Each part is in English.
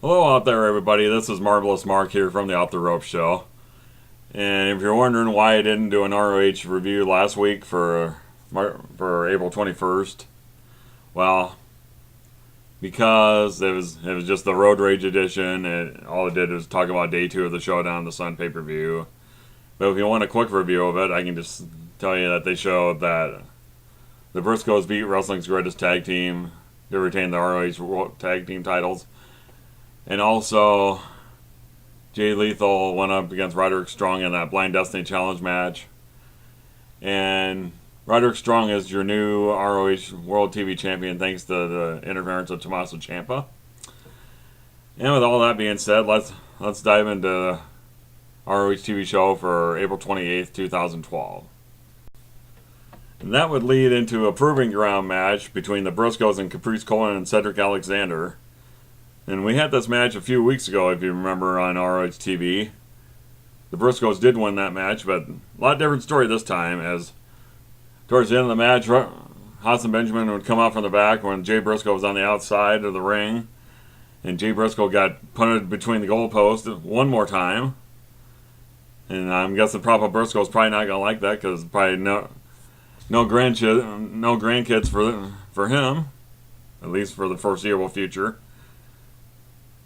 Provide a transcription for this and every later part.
Hello out there, everybody. This is Marvelous Mark here from the Off the Rope Show. And if you're wondering why I didn't do an ROH review last week for April 21st, well, because it was just the Road Rage edition, and all it did was talk about Day 2 of the Showdown, the Sun pay-per-view. But if you want a quick review of it, I can just tell you that they showed that the Briscoes beat Wrestling's Greatest Tag Team to retain the ROH Tag Team titles. And also, Jay Lethal went up against Roderick Strong in that Blind Destiny Challenge match. And Roderick Strong is your new ROH World TV Champion thanks to the interference of Tommaso Ciampa. And with all that being said, let's dive into the ROH TV show for April 28th, 2012. And that would lead into a proving ground match between the Briscoes and Caprice Coleman and Cedric Alexander. And we had this match a few weeks ago, if you remember, on ROH TV. The Briscoes did win that match, but a lot different story this time, as towards the end of the match, Hassan Benjamin would come out from the back when Jay Briscoe was on the outside of the ring. And Jay Briscoe got punted between the goalposts one more time. And I'm guessing Papa Briscoe's probably not going to like that, because probably no grandkids for him, at least for the foreseeable future.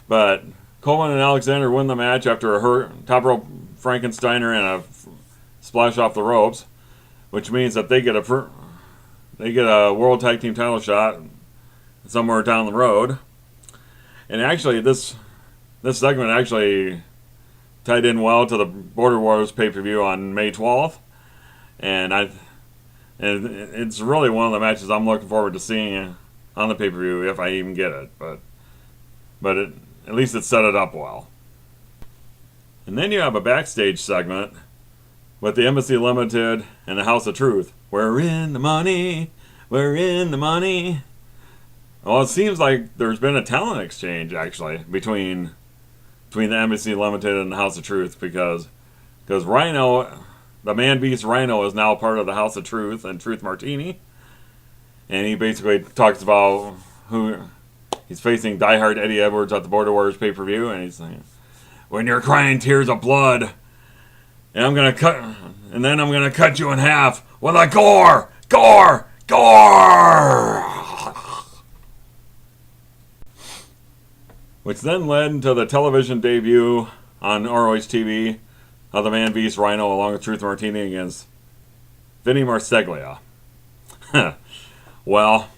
But Coleman and Alexander win the match after a top rope Frankensteiner and a splash off the ropes, which means that they get a World Tag Team title shot somewhere down the road. And actually, this segment actually tied in well to the Border Wars pay-per-view on May 12th, and it's really one of the matches I'm looking forward to seeing on the pay-per-view if I even get it. But at least it set it up well. And then you have a backstage segment with the Embassy Limited and the House of Truth. We're in the money. We're in the money. Well, it seems like there's been a talent exchange, actually, between the Embassy Limited and the House of Truth, because Rhino, the man beast Rhino, is now part of the House of Truth and Truth Martini. And he basically talks about who he's facing diehard Eddie Edwards at the Border Wars pay-per-view, and he's saying, "When you're crying tears of blood, and I'm gonna cut you in half with a gore, gore, gore." Which then led into the television debut on ROH TV of the Man Beast Rhino along with Truth Martini against Vinny Marseglia. Well,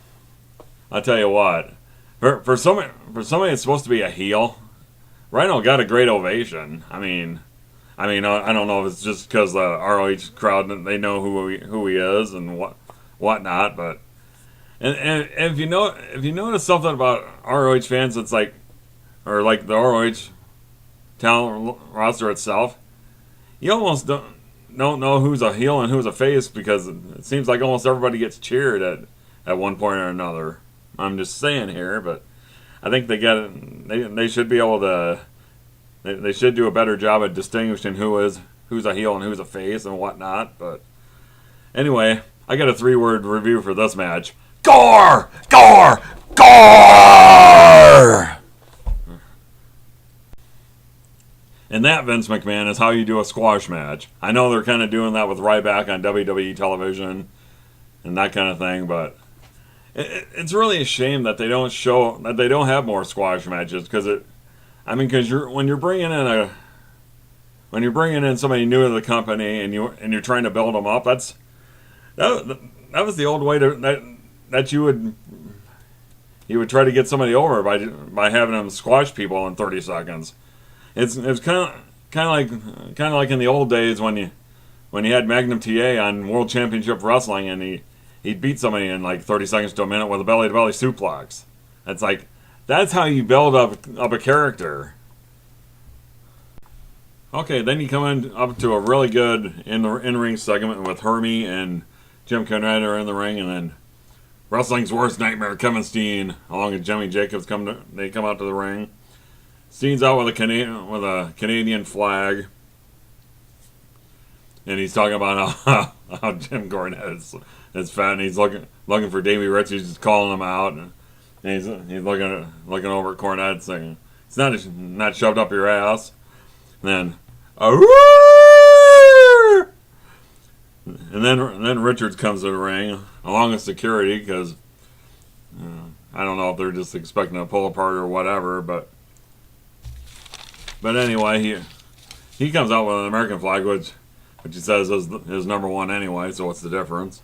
I'll tell you what. For somebody that's supposed to be a heel, Rhino got a great ovation. I mean, I don't know if it's just because the ROH crowd, they know who he is and whatnot, but and if you notice something about ROH fans, it's like the ROH talent roster itself, you almost don't know who's a heel and who's a face, because it seems like almost everybody gets cheered at one point or another. I'm just saying here, but I think they should be able to. They should do a better job at distinguishing who's a heel and who's a face and whatnot. But anyway, I got a 3-word review for this match. Gore! Gore! Gore! And that, Vince McMahon, is how you do a squash match. I know they're kind of doing that with Ryback on WWE television and that kind of thing, but it's really a shame that they don't have more squash matches, because when you're bringing in somebody new to the company and you're trying to build them up, that was the old way that you would try to get somebody over by having them squash people in 30 seconds. It's kind of like in the old days when you had Magnum TA on World Championship Wrestling, and he'd beat somebody in like 30 seconds to a minute with a belly-to-belly suplex. That's how you build up a character. Okay, then you come up to a really good in-ring segment with Hermie and Jim Cornette are in the ring, and then wrestling's worst nightmare, Kevin Steen, along with Jimmy Jacobs, come out to the ring. Steen's out with a Canadian flag, and he's talking about how Jim Cornette is fat, and he's looking for Davey Rich. He's just calling him out, and he's looking over at Cornette saying, it's not shoved up your ass. And then, and then Richards comes to the ring along with security because I don't know if they're just expecting to pull apart or whatever, but anyway, he comes out with an American flag, which he says is number one anyway. So what's the difference?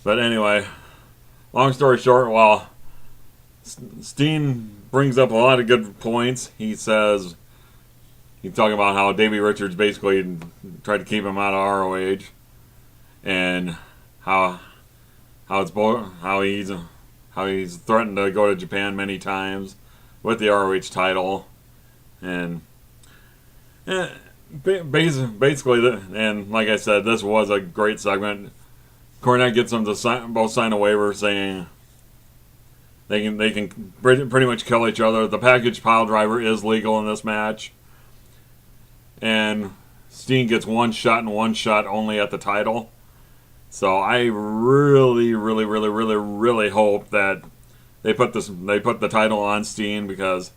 But anyway, long story short, while Steen brings up a lot of good points, he says he's talking about how Davey Richards basically tried to keep him out of ROH, and how he's threatened to go to Japan many times with the ROH title, and basically, and like I said, this was a great segment. Cornette gets them to both sign a waiver saying they can pretty much kill each other. The package pile driver is legal in this match, and Steen gets one shot and one shot only at the title. So I really, really, really, really, really hope that they put the title on Steen, because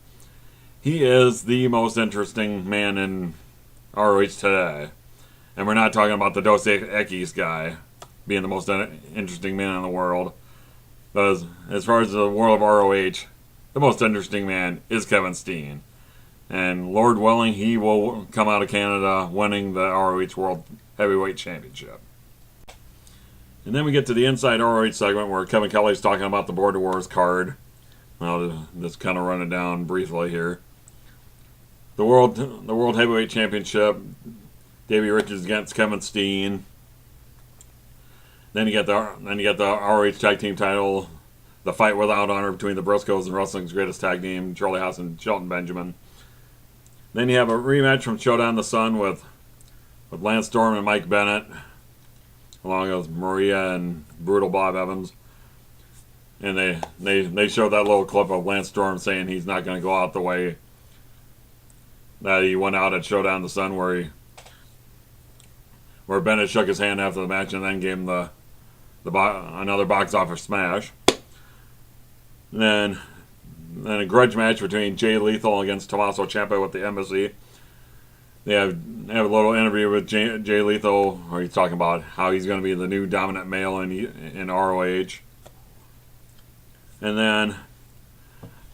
he is the most interesting man in ROH today, and we're not talking about the Dos Equis guy being the most interesting man in the world. But as far as the world of ROH, the most interesting man is Kevin Steen. And Lord willing, he will come out of Canada winning the ROH World Heavyweight Championship. And then we get to the Inside ROH segment where Kevin Kelly's talking about the Border Wars card. I'll just kind of run it down briefly here. The World Heavyweight Championship, Davey Richards against Kevin Steen. Then you get the ROH Tag Team title, the fight without honor between the Briscoes and wrestling's greatest tag team, Charlie Haas and Shelton Benjamin. Then you have a rematch from Showdown in the Sun with Lance Storm and Mike Bennett, along with Maria and Brutal Bob Evans. And they showed that little clip of Lance Storm saying he's not going to go out the way that he went out at Showdown in the Sun, where Bennett shook his hand after the match and then gave him another box office smash. And then a grudge match between Jay Lethal against Tommaso Ciampa with the Embassy. They have a little interview with Jay Lethal where he's talking about how he's going to be the new dominant male in ROH. And then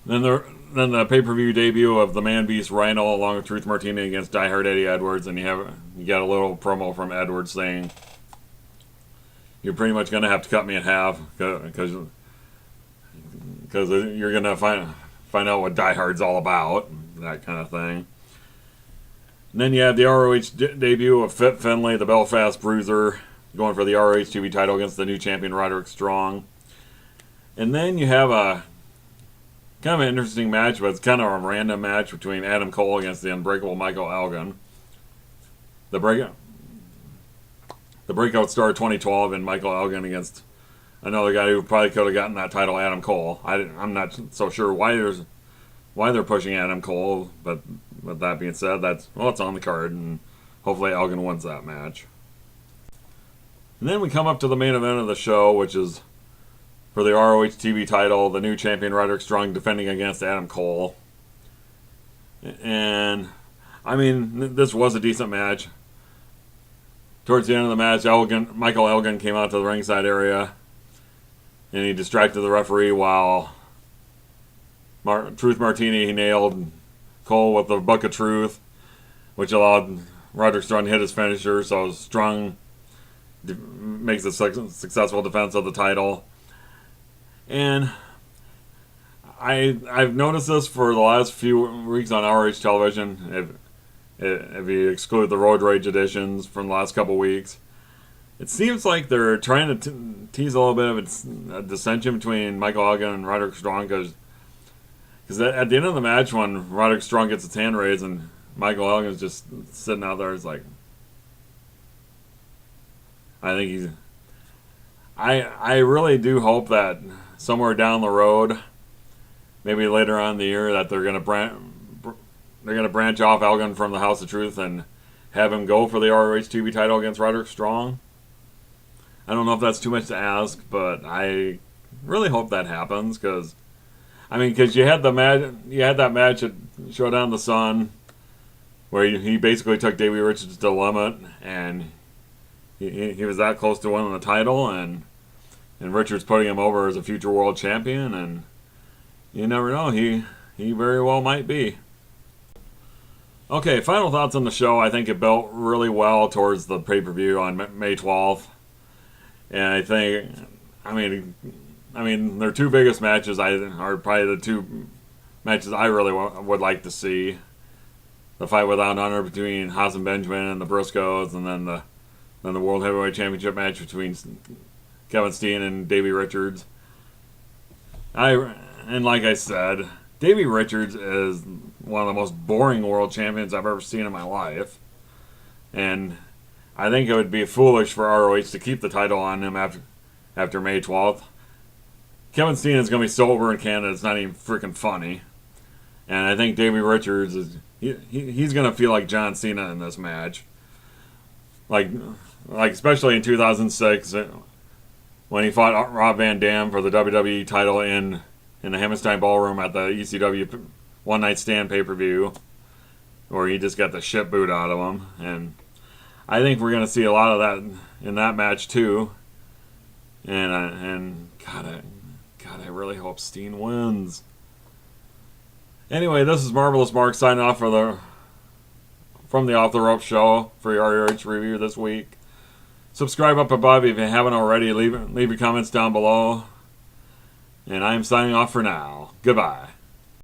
the pay-per-view debut of the Man Beast Rhino along with Truth Martini against Die Hard Eddie Edwards, and you get a little promo from Edwards saying, "You're pretty much going to have to cut me in half because you're going to find out what Die Hard's all about," that kind of thing. And then you have the ROH debut of Fit Finlay, the Belfast Bruiser, going for the ROH TV title against the new champion Roderick Strong. And then you have a kind of an interesting match, but it's kind of a random match between Adam Cole against the unbreakable Michael Elgin. The breakout star 2012, and Michael Elgin against another guy who probably could have gotten that title, Adam Cole. I'm not so sure why they're pushing Adam Cole, but with that being said, it's on the card, and hopefully Elgin wins that match. And then we come up to the main event of the show, which is for the ROH TV title, the new champion Roderick Strong defending against Adam Cole. And I mean, this was a decent match. Towards the end of the match, Michael Elgin came out to the ringside area, and he distracted the referee while Truth Martini, he nailed Cole with the Book of Truth, which allowed Roderick Strong to hit his finisher, so Strong makes a successful defense of the title. And I've noticed this for the last few weeks on ROH television, if you exclude the Road Rage editions from the last couple weeks. It seems like they're trying to tease a little bit of a dissension between Michael Elgin and Roderick Strong, because at the end of the match, when Roderick Strong gets his hand raised and Michael Elgin's just sitting out there, it's like, I really do hope that somewhere down the road, maybe later on in the year, that they're gonna branch off Elgin from the House of Truth and have him go for the ROH TV title against Roderick Strong. I don't know if that's too much to ask, but I really hope that happens, because I mean, because you had that match at Showdown in the Sun, where he basically took Davey Richards to the limit, and he was that close to winning the title, and Richards putting him over as a future world champion, and you never know, he very well might be. Okay, final thoughts on the show. I think it built really well towards the pay-per-view on May 12th, and I think, I mean, their two biggest matches are probably the two matches I really would like to see. The fight without honor between Haas and Benjamin and the Briscoes, and then the World Heavyweight Championship match between Kevin Steen and Davey Richards. And like I said, Davey Richards is one of the most boring world champions I've ever seen in my life. And I think it would be foolish for ROH to keep the title on him after May 12th. Kevin Steen is going to be so over in Canada, it's not even freaking funny. And I think Davey Richards he's going to feel like John Cena in this match. Like especially in 2006 when he fought Rob Van Dam for the WWE title in the Hammerstein Ballroom at the ECW One Night Stand pay-per-view, where he just got the shit boot out of him. And I think we're going to see a lot of that in that match too. And God, I really hope Steen wins. Anyway, this is Marvelous Mark signing off from the Off the Rope show for your ROH review this week. Subscribe up above if you haven't already. Leave your comments down below. And I am signing off for now. Goodbye.